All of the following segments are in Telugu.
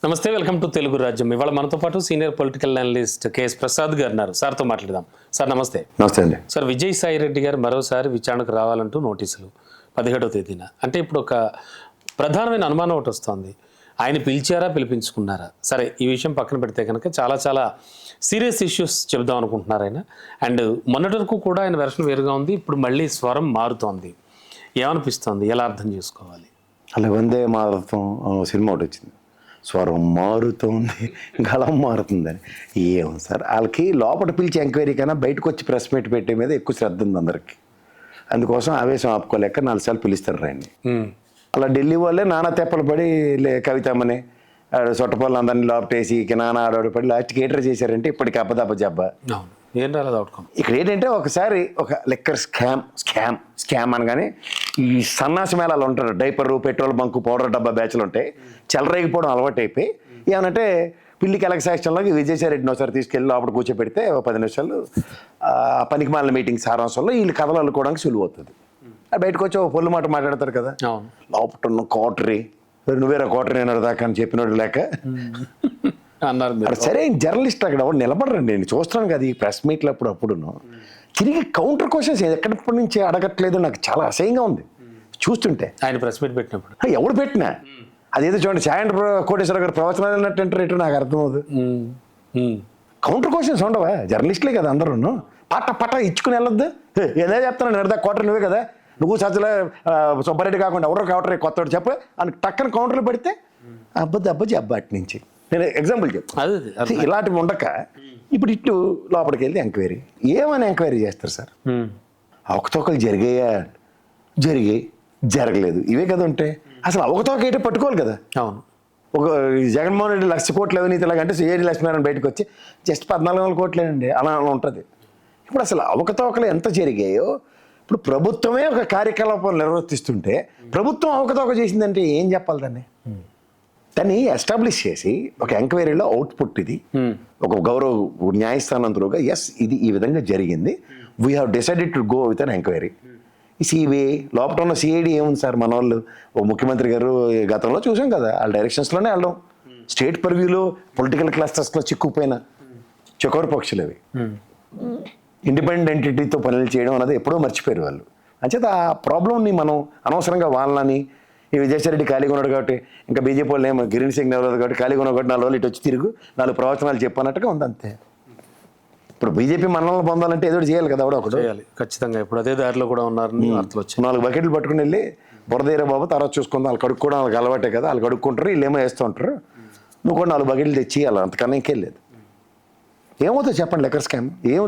నమస్తే, వెల్కమ్ టు తెలుగు రాజ్యం. ఇవాళ మనతో పాటు senior political analyst KS Prasad గారు ఉన్నారు. సార్తో మాట్లాడదాం. సార్ నమస్తే. నమస్తే అండి. సార్, విజయసాయి రెడ్డి గారు మరోసారి విచారణకు రావాలంటూ నోటీసులు 17వ తేదీన. అంటే ఇప్పుడు ఒక ప్రధానమైన అనుమానం ఒకటి వస్తుంది. ఆయన పిలిచారా, పిలిపించుకున్నారా? సరే, ఈ విషయం పక్కన పెడితే కనుక చాలా సీరియస్ ఇష్యూస్ చెబుదాం అనుకుంటున్నారు ఆయన. అండ్ మొన్నటి వరకు కూడా ఆయన వెర్షన్ వేరుగా ఉంది. ఇప్పుడు మళ్ళీ స్వరం మారుతోంది. ఏమనిపిస్తోంది? ఎలా అర్థం చేసుకోవాలి? అలా వందే మారుతం సినిమా ఒకటి వచ్చింది. స్వరం మారుతుంది, గళం మారుతుందని. ఏమో సార్, వాళ్ళకి లోపల పిలిచి ఎంక్వైరీ కన్నా బయటకు వచ్చి ప్రెస్ మీట్ పెట్టే మీద ఎక్కువ శ్రద్ధ ఉంది అందరికి. అందుకోసం ఆవేశం ఆపుకోలేక 4 సార్లు పిలుస్తారు ఆయన్ని. అలా ఢిల్లీ వాళ్ళే నానా తెప్పలు పడి కవితమ్మని సొట్టపల్లి అందరినీ లోపటేసి నానా ఆడవాడు పడి లాస్ట్ కేటర్ చేశారంటే ఇప్పటికి అబ్బదబ్బ జబ్బా. ఏం రాలేదు అవుట్కమ్. ఇక్కడ ఏంటంటే ఒకసారి ఒక లిక్కర్ స్కామ్ అనగానే ఈ సన్నాసి మేళాలు ఉంటారు. డైపరు, పెట్రోల్ బంకు, పౌడర్ డబ్బా బ్యాచ్లు ఉంటాయి. చెలరేగిపోవడం అలవాటు అయిపోయి ఏమనంటే పిల్లికి ఎలక్సాక్షన్లోకి విజయసాయి రెడ్డిని ఒకసారి తీసుకెళ్ళి లోపల కూర్చోబెడితే 10 నిమిషాలు పనికి మాలిన మీటింగ్ సారాంశంలో వీళ్ళు కథలు అల్లుకోవడానికి సులువు అవుతుంది. బయటకు వచ్చి ఒక పొల్లు మాట మాట్లాడతారు కదా, లోపల ఉన్న కోటరీ నువ్వేరా కోటరీ అన్నారు దాకా అని చెప్పినోడు లేక అన్నారు. సరే, జర్నలిస్ట్ అక్కడ ఎవరు నిలబడరండి. నేను చూస్తున్నాను కదా ఈ ప్రెస్ మీట్లు అప్పుడును తిరిగి కౌంటర్ క్వశ్చన్స్ ఎక్కడప్పటి నుంచి అడగట్లేదు. నాకు చాలా అసహ్యంగా ఉంది చూస్తుంటే. ఆయన ప్రెస్ మీట్ పెట్టినప్పుడు ఎవడు పెట్టినా అదేదో చూడండి, సాయంత్రం కోటేశ్వర గారు ప్రవచనాలు అన్నట్టు రేటు నాకు అర్థమవుతుంది. కౌంటర్ క్వశ్చన్స్ ఉండవా? జర్నలిస్టులే కదా అందరూ. పట్ట ఇచ్చుకుని వెళ్ళొద్దు. ఏదో చెప్తాను నేను కోటర్ నువ్వే కదా, నువ్వు సజ్జల సుబ్బారెడ్డి కాకుండా ఎవరో కౌంటర్ కొత్తవాడు చెప్ప అని టక్కన కౌంటర్లు పెడితే అబ్బది అటు నుంచి నేను ఎగ్జాంపుల్ చెప్తాను. ఇలాంటివి ఉండక ఇప్పుడు ఇటు లోపలికి వెళ్తే ఎంక్వైరీ ఏమని ఎంక్వైరీ చేస్తారు సార్? అవకతవకలు జరగలేదు ఇవే కదా ఉంటే అసలు అవకతవక ఏంటో పట్టుకోవాలి కదా. అవును, ఒక జగన్మోహన్ రెడ్డి 1,00,000 కోట్లు అవినీతి లాగంటే ఏడి లక్ష్మీనారాయణ బయటకు వచ్చి జస్ట్ 14,000 కోట్లేనండి అలా ఉంటుంది. ఇప్పుడు అసలు అవకతవకలు ఎంత జరిగాయో ఇప్పుడు ప్రభుత్వమే ఒక కార్యకలాపాలు నిర్వర్తిస్తుంటే ప్రభుత్వం అవకతవక చేసిందంటే ఏం చెప్పాలి దాన్ని ఎస్టాబ్లిష్ చేసి ఒక ఎంక్వైరీలో అవుట్పుట్ ఇది ఒక గౌరవ న్యాయస్థానంతులుగా ఎస్ ఇది ఈ విధంగా జరిగింది, we have decided to go with an enquiry. ఈ సిబిఐ లోపల ఉన్న సిఐడి ఏముంది సార్? మన వాళ్ళు ఓ ముఖ్యమంత్రి గారు గతంలో చూసాం కదా, వాళ్ళ డైరెక్షన్స్లోనే వెళ్ళడం. స్టేట్ పర్వ్యూలో పొలిటికల్ క్లస్టర్స్లో చిక్కుపోయిన చకోర పక్షులు అవి. ఇండిపెండెంట్ ఎంటిటీతో పనులు చేయడం అన్నది ఎప్పుడో మర్చిపోయారు వాళ్ళు. అంచేత ఆ ప్రాబ్లంని మనం అనవసరంగా వాళ్ళని ఈ విజయసాయి రెడ్డి ఖాళీగా ఉన్నాడు కాబట్టి ఇంకా బీజేపీ వాళ్ళు ఏమో గిరణ్ సింగ్ ఎవరు కాబట్టి ఖాళీగా ఉన్నాడు కాబట్టి 4 రోజులు ఇటు వచ్చి తిరుగు 4 ప్రవచనాలు చెప్పన్నట్టుగా ఉంది అంతే. ఇప్పుడు బీజేపీ మనల్ని పొందాలంటే ఏదో చేయాలి కదా, ఒకటి చేయాలి ఖచ్చితంగా. ఇప్పుడు అదే దారిలో కూడా ఉన్నారని వార్తలు వచ్చాయి. 4 బకెట్లు పట్టుకుని వెళ్ళి బురదేరా బాబు తర్వాత చూసుకుందాం, వాళ్ళు కడుక్కోవడం వాళ్ళకి అలవాటే కదా, వాళ్ళు కడుక్కుంటారు వీళ్ళు ఏమో వేస్తూ ఉంటారు, నువ్వు కూడా 4 బకెట్లు తెచ్చియాలి, అంతకన్నా ఇంకెళ్ళలేదు. ఏమవుతుందో చెప్పండి.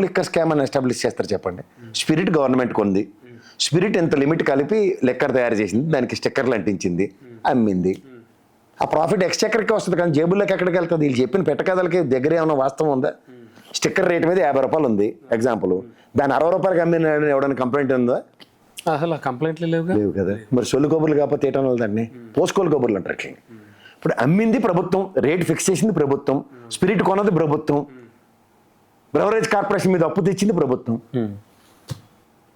లిక్కర్ స్కామ్ అని ఎస్టాబ్లిష్ చేస్తారు చెప్పండి. స్పిరిట్ గవర్నమెంట్కి ఉంది, స్పిరిట్ ఎంత లిమిట్ కలిపి లెక్కర్ తయారు చేసింది, దానికి స్టిక్కర్లు అంటించింది, అమ్మింది. ఆ ప్రాఫిట్ ఎక్స్చెక్కర్కి వస్తుంది కానీ జేబుల్లోకి ఎక్కడికి వెళ్తుంది? వీళ్ళు చెప్పిన పెట్టకథలకి దగ్గర ఏమైనా వాస్తవం ఉందా? స్టిక్కర్ రేట్ మీద 50 రూపాయలు ఉంది ఎగ్జాంపుల్, దాన్ని 60 రూపాయలకి అమ్మిన ఎవడైనా కంప్లైంట్ ఉందా? అసలు కంప్లైంట్లు లేవు కదా. మరి సొల్లు కబుర్లు కాకపోతే ఏటం వాళ్ళు దాన్ని పోసుకోలు కబుర్లు అంటారు. అట్లా ఇప్పుడు అమ్మింది ప్రభుత్వం, రేట్ ఫిక్స్ చేసింది ప్రభుత్వం, స్పిరిట్ కొన్నది ప్రభుత్వం, బ్రెవరేజ్ కార్పొరేషన్ మీద అప్పు తెచ్చింది ప్రభుత్వం.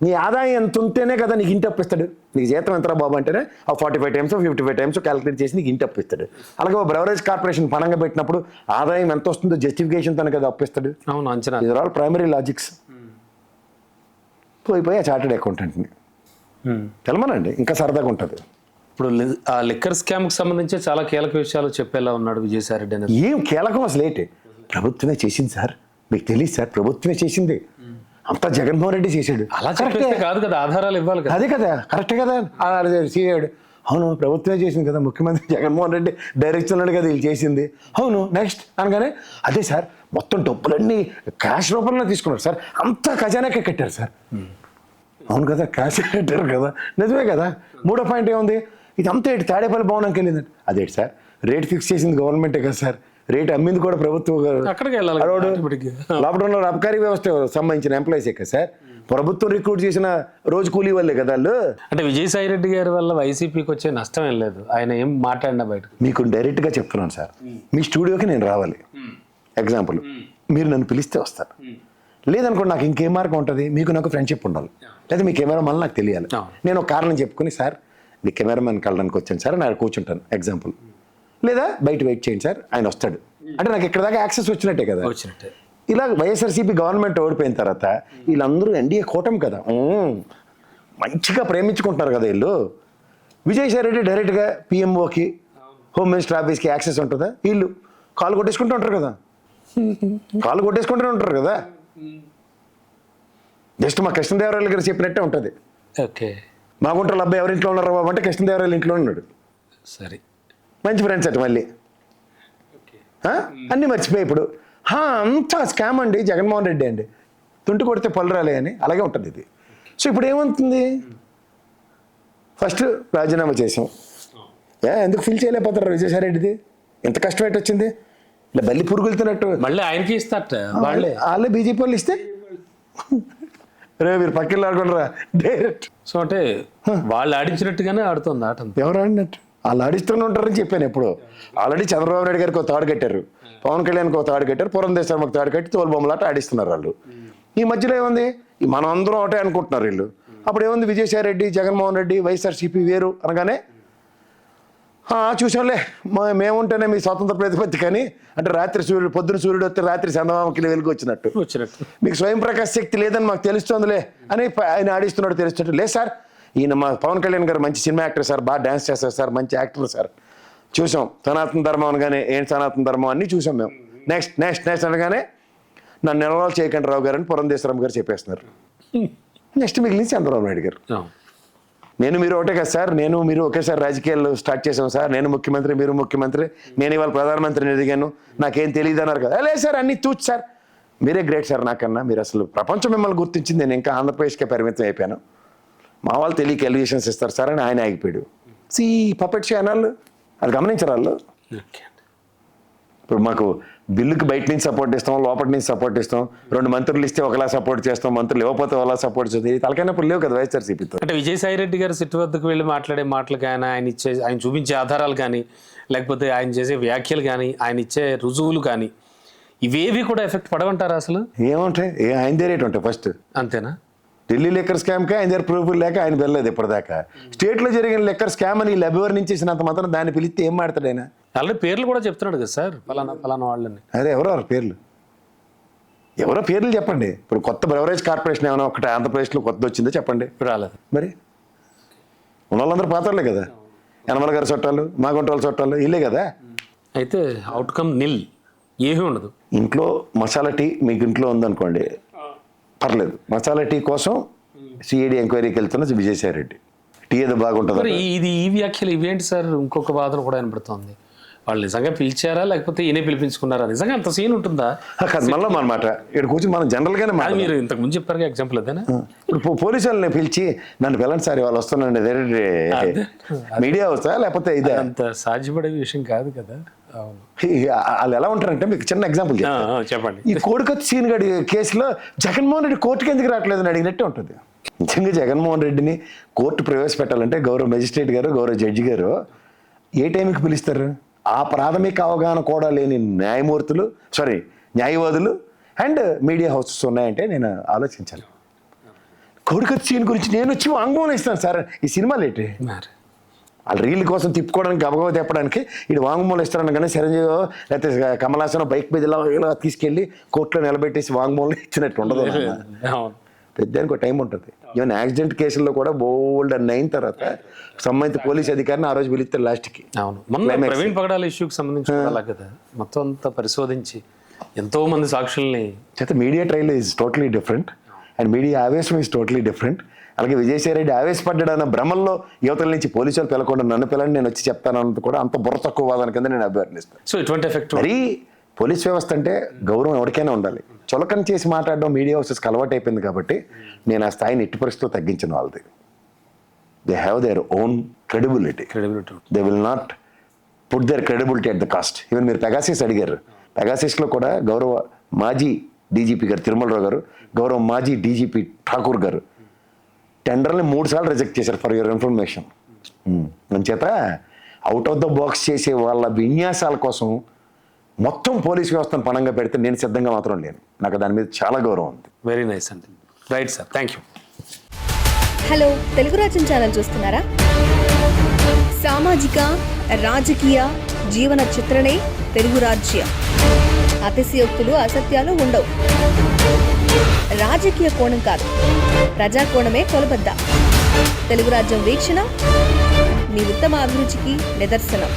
నీ ఆదాయం ఎంత ఉంటేనే కదా నీకు ఇంటి అప్పు ఇస్తాడు. నీకు జీతం ఎంతరా బాబు అంటేనే ఆ 45 టైమ్స్ 55 టైమ్స్ క్యాలిక్యులేట్ చేసి నీకు ఇంటి అప్పు ఇస్తాడు. అలాగే బ్రెవరేజ్ కార్పొరేషన్ పణంగా పెట్టినప్పుడు ఆదాయం ఎంత వస్తుందో జస్టిఫికేషన్ తనకు కదా అప్పు ఇస్తాడు. అవును, అంచనా. ఇది ఆల్ ప్రైమరీ లాజిక్స్. పోయి ఆ చార్టెడ్ అకౌంటెంట్ని తెలమనండి, ఇంకా సరదాగా ఉంటుంది. ఇప్పుడు ఆ లిక్కర్ స్కామ్కి సంబంధించి చాలా కీలక విషయాలు చెప్పేలా ఉన్నాడు విజయసాయి రెడ్డి అనేది. ఏం కీలకం అసలు ఏంటి? ప్రభుత్వమే చేసింది సార్, మీకు తెలియదు సార్, ప్రభుత్వమే చేసింది అంతా. జగన్మోహన్ రెడ్డి చేశాడు. అలా కరెక్టే కాదు కదా, ఆధారాలు ఇవ్వాలి కదా. అదే కదా, కరెక్టే కదా. సీఐడు అవును ప్రభుత్వమే చేసింది కదా, ముఖ్యమంత్రి జగన్మోహన్ రెడ్డి డైరెక్షన్ ఉన్నాడు కదా వీళ్ళు చేసింది, అవును నెక్స్ట్ అనగానే అదే సార్ మొత్తం డబ్బులన్నీ క్యాష్ రూపంలో తీసుకున్నారు సార్, అంతా ఖజానాకే కట్టారు సార్. అవును కదా, క్యాష్ కట్టారు కదా, నిజమే కదా. 3వ పాయింట్ ఏముంది? ఇది అంతా ఏంటి తాడేపల్లి భవనంకి వెళ్ళిందండి. అదేంటి సార్, రేట్ ఫిక్స్ చేసింది గవర్నమెంటే కదా సార్, రేట్ అమ్మింది కూడా ప్రభుత్వం. అక్కడికి వెళ్ళాలి. లాక్డౌన్లో అబ్కారీ వ్యవస్థ సంబంధించిన ఎంప్లాయీసే కదా సార్, ప్రభుత్వం రిక్రూట్ చేసిన రోజు కూలీ వాళ్ళే కదా వాళ్ళు. అంటే విజయసాయి రెడ్డి గారి వల్ల వైసీపీకి వచ్చే నష్టం ఏం లేదు, ఆయన ఏం మాట్లాడినా బయట. మీకు డైరెక్ట్గా చెప్తున్నాను సార్, మీ స్టూడియోకి నేను రావాలి ఎగ్జాంపుల్, మీరు నన్ను పిలిస్తే వస్తారు. లేదనుకోండి నాకు ఇంకేం మార్గం ఉంటుంది, మీకు నాకు ఫ్రెండ్షిప్ ఉండాలి, లేదా మీ కెమెరా మళ్ళీ నాకు తెలియాలి. నేను ఒక కారణం చెప్పుకుని సార్ మీ కెమెరామెన్ కలడానికి వచ్చాను సార్, నేను కూర్చుంటాను ఎగ్జాంపుల్. లేదా బయట వెయిట్ చేయండి సార్, ఆయన వస్తాడు అంటే నాకు ఇక్కడ దాకా యాక్సెస్ వచ్చినట్టే కదా. వచ్చినట్టే. ఇలా వైఎస్ఆర్సీపీ గవర్నమెంట్ ఓడిపోయిన తర్వాత వీళ్ళందరూ ఎన్డీఏ కూటమి కదా, మంచిగా ప్రేమించుకుంటున్నారు కదా వీళ్ళు. విజయసాయి రెడ్డి డైరెక్ట్గా పిఎంఓకి హోమ్ మినిస్టర్ ఆఫీస్కి యాక్సెస్ ఉంటుందా? వీళ్ళు కాలు కొట్టేసుకుంటూ ఉంటారు కదా, కాలు కొట్టేసుకుంటూనే ఉంటారు కదా. జస్ట్ మా కృష్ణదేవరాయలు గారు చెప్పినట్టే ఉంటుంది. ఓకే. మా గుంటలో అబ్బాయి ఎవరింట్లో ఉన్నారు బాబు అంటే కృష్ణదేవరాయలు ఇంట్లో ఉన్నాడు. సరే, మంచి ఫ్రెండ్స్ అటు మళ్ళీ అన్నీ మర్చిపోయి ఇప్పుడు అంతా స్కామ్ అండి, జగన్మోహన్ రెడ్డి అండి, తుంటి కొడితే పళ్ళు రాలే అని అలాగే ఉంటుంది ఇది. సో ఇప్పుడు ఏమవుతుంది, ఫస్ట్ రాజీనామా చేసాం, ఎందుకు ఫిల్ చేయలేకపోతారు విజయసాయి రెడ్డిది, ఎంత కష్టం ఎట్టు వచ్చింది, ఇలా బల్లి పురుగులు తిన్నట్టు మళ్ళీ ఆయనకి ఇస్తారట వాళ్ళే బీజేపీ వాళ్ళు ఇస్తే రే మీరు పక్కన ఆడుకుంటారా డైరెక్ట్. సో అంటే వాళ్ళు ఆడించినట్టుగానే ఆడుతుంది ఆట. ఎవరు ఆడినట్టు వాళ్ళు ఆడిస్తూనే ఉంటారని చెప్పాను ఎప్పుడు. ఆల్రెడీ చంద్రబాబు నాయుడు గారికి ఒక తాడు కట్టారు, పవన్ కళ్యాణ్కి ఒక తాడు కట్టారు, పురంధేశ్వరం ఒక తాడు కట్టి తోలు బొమ్మలాట ఆడిస్తున్నారు వాళ్ళు. ఈ మధ్యలో ఏముంది, మనం అందరం ఒకటే అనుకుంటున్నారు వీళ్ళు. అప్పుడు ఏముంది, విజయసాయి రెడ్డి, జగన్మోహన్ రెడ్డి, వైఎస్ఆర్సీపీ వేరు అనగానే చూసాంలే మేముంటేనే మీ స్వతంత్ర ప్రతిపత్తి కానీ అంటే రాత్రి సూర్యుడు పొద్దున సూర్యుడు వస్తే రాత్రి చందమామకి వెలుగు వచ్చినట్టు మీకు స్వయం ప్రకాశ శక్తి లేదని మాకు తెలుస్తుందిలే అని ఆయన ఆడిస్తున్నాడు. తెలుస్తున్నట్టు లేదు సార్, ఈయన మా పవన్ కళ్యాణ్ గారు మంచి సినిమా యాక్టర్ సార్, బాగా డ్యాన్స్ చేస్తారు సార్, మంచి యాక్టర్ సార్, చూసాం. సనాతన ధర్మం అనగానే ఏం సనాతన ధర్మం అన్నీ చూసాం మేము. నెక్స్ట్ నెక్స్ట్ నెక్స్ట్ అనగానే నన్ను నిలవాలు చేయకండి రావు గారు అని పురంధేశ్వరం గారు చెప్పేస్తున్నారు. నెక్స్ట్ మిగిలింది చంద్రబాబు నాయుడు గారు. నేను మీరు ఒకటే కదా సార్, నేను మీరు ఒకేసారి రాజకీయాలు స్టార్ట్ చేసాం సార్, నేను ముఖ్యమంత్రి మీరు ముఖ్యమంత్రి, నేను ఇవాళ ప్రధానమంత్రిని ఎదిగాను, నాకేం తెలియదు అన్నారు కదా. లేదు సార్ అన్నీ తూచు సార్, మీరే గ్రేట్ సార్ నాకన్నా, మీరు అసలు ప్రపంచం మిమ్మల్ని గుర్తించింది, నేను ఇంకా ఆంధ్రప్రదేశ్కే పరిమితం అయిపోయాను, మా వాళ్ళు తెలియక ఎలివేషన్స్ ఇస్తారు సార్ అని ఆయన ఆగిపోయాడు. పపెట్ ఛానల్ అది గమనించరు వాళ్ళు. ఇప్పుడు మాకు బిల్లుకి బయట నుంచి సపోర్ట్ ఇస్తాం, లోపటి నుంచి సపోర్ట్ ఇస్తాం, 2 మంత్రులు ఇస్తే ఒకలా సపోర్ట్ చేస్తాం, మంత్రులు ఇవ్వకపోతే ఒకలా సపోర్ట్ చేస్తాం, ఇది తలకైనప్పుడు లేవు కదా వైఎస్ఆర్సీపీతో. అంటే విజయసాయి రెడ్డి గారు సిట్టు వద్దకు వెళ్ళి మాట్లాడే మాటలు కానీ, ఆయన చూపించే ఆధారాలు కానీ, లేకపోతే ఆయన చేసే వ్యాఖ్యలు కానీ, ఆయన ఇచ్చే రుజువులు కానీ, ఇవేవి కూడా ఎఫెక్ట్ పడవంటారా అసలు? ఏముంటాయి, ఆయనదే రేట్ ఉంటాయి ఫస్ట్, అంతేనా? ఢిల్లీ లెక్కర్ స్కామ్కే ఆయన దగ్గర ప్రూఫ్ లేక ఆయన వెళ్ళలేదు ఇప్పటిదాకా. స్టేట్లో జరిగిన లెక్కర్ స్కామ్ అని లెబివర్ నుంచి ఇచ్చినంత మాత్రం దాన్ని పిలిస్తే ఏం మాడతాడు ఆయన? ఆల్రెడీ పేర్లు కూడా చెప్తున్నాడు కదా సార్, ఫలానా వాళ్ళని. అదే ఎవరో పేర్లు, ఎవరో పేర్లు చెప్పండి. ఇప్పుడు కొత్త బ్రెవరేజ్ కార్పొరేషన్ ఏమైనా ఒకటి ఆంధ్రప్రదేశ్లో కొత్తది వచ్చిందో చెప్పండి. రాలేదు. మరి ఉన్న వాళ్ళందరూ పాతలే కదా, యనమల గారి చుట్టాలు, మాగుంట వాళ్ళ చుట్టాలు వీళ్ళే కదా. అయితే అవుట్కమ్ నిల్, ఏమీ ఉండదు. ఇంట్లో మసాలా టీ మీకు ఇంట్లో ఉందనుకోండి పర్లేదు, మసాలా టీ కోసం సిఐడి ఎంక్వైరీకి వెళ్తున్న విజయసాయి రెడ్డి, టీ ఏదో బాగుంటుంది. ఈ వ్యాఖ్యలు ఇవేంటి సార్? ఇంకొక వాదన కూడా వినపడుతోంది, వాళ్ళు నిజంగా పిలిచారా లేకపోతే ఈయన పిలిపించుకున్నారా? నిజంగా అంత సీన్ ఉంటుందా? మళ్ళీ అనమాట ఇక్కడ కూర్చొని మనం జనరల్గానే మీరు ఇంతకు ముందు చెప్పారు ఎగ్జాంపుల్ అదేనా. ఇప్పుడు పోలీసు వాళ్ళని పిలిచి నన్ను పిల్లండి సార్ వాళ్ళు వస్తున్నాండి మీడియా వస్తా లేకపోతే ఇదే అంత సాధ్యపడే విషయం కాదు కదా. వాళ్ళు ఎలా ఉంటారంటే మీకు చిన్న ఎగ్జాంపుల్ చెప్పండి. ఈ కోడికొచ్చి సీన్ గడి కేసులో జగన్మోహన్ రెడ్డి కోర్టుకి ఎందుకు రావట్లేదు అని అడిగినట్టే ఉంటుంది. నిజంగా జగన్మోహన్ రెడ్డిని కోర్టు ప్రవేశపెట్టాలంటే గౌరవ మెజిస్ట్రేట్ గారు, గౌరవ జడ్జి గారు ఏ టైంకి పిలుస్తారు? ఆ ప్రాథమిక అవగాహన కూడా లేని న్యాయవాదులు అండ్ మీడియా హౌసెస్ ఉన్నాయంటే నేను ఆలోచించాను. కోడికొచ్చి సీన్ గురించి నేను వచ్చి వాంగ్మూలం ఇస్తాను సార్, ఈ సినిమాలు ఏంటి వాళ్ళు రీల్ కోసం తిప్పుకోవడానికి గబగబా తెప్పడానికి ఇది వాంగ్మూలం ఇస్తారని కానీ చిరంజీవి లేకపోతే కమలాసనం బైక్ మీద ఇలా తీసుకెళ్ళి కోర్టులో నిలబెట్టేసి వాంగ్మూలం ఇచ్చినట్టు ఉండదు. పెద్దానికి ఒక టైం ఉంటుంది. ఈవెన్ యాక్సిడెంట్ కేసుల్లో కూడా బోల్డ్ అని అయిన తర్వాత సంబంధిత పోలీస్ అధికారిని ఆ రోజు పిలిస్తే లాస్ట్కి. అవును, ప్రవీణ్ పగడాల ఇష్యూకి సంబంధించి కదా మొత్తం అంతా పరిశోధించి ఎంతో మంది సాక్షుల్ని చేత media trial is totally different and media ఆవేశం ఈజ్ టోటలీ డిఫరెంట్. అలాగే విజయసాయి రెడ్డి ఆవేశపడ్డాడు అన్న భ్రమంలో యువతల నుంచి పోలీసులు పిలకుండా నన్ను పిల్లని నేను వచ్చి చెప్తానన్నది కూడా అంత బుర్ర తక్కువ వాదన కింద నేను అభ్యర్థిస్తాను. సో ఇటువంటి ఎఫెక్ట్ మరీ పోలీస్ వ్యవస్థ అంటే గౌరవం ఎవరికైనా ఉండాలి. చులకన చేసి మాట్లాడడం మీడియా హౌసెస్కి అలవాటు అయిపోయింది కాబట్టి నేను ఆ స్థాయిని ఎట్టి పరిస్థితిలో తగ్గించిన వాళ్ళది. They have their own credibility. They will not put their credibility at the cost. Even మీరు పెగాసిస్ అడిగారు, పెగాసిస్లో కూడా గౌరవ మాజీ డీజీపీ గారు తిరుమలరావు గారు, గౌరవ మాజీ డీజీపీ ఠాకూర్ గారు టెండర్ని 3 సార్లు రిజెక్ట్ చేశారు ఫర్ యువర్ ఇన్ఫర్మేషన్. అంచేత అవుట్ ఆఫ్ ద బాక్స్ చేసే వాళ్ళ విన్యాసాల కోసం మొత్తం పోలీస్ వ్యవస్థను పణంగా పెడితే నేను సిద్ధంగా మాత్రం లేను. నాకు దాని మీద చాలా గౌరవం ఉంది. వెరీ నైస్ అండి. Right sir, thank you. Hello, Telugu రాజ్యం ఛానల్ చూస్తున్నారా? సామాజిక రాజకీయ జీవన చిత్రణే తెలుగు రాజ్యం. అతిశయోక్తులు అసత్యాలు ఉండవు. రాజకీయ కోణం కాదు, ప్రజా కోణమే కొలబద్ద. తెలుగు రాజ్యం వీక్షణ మీ ఉత్తమ అభిరుచికి నిదర్శనం.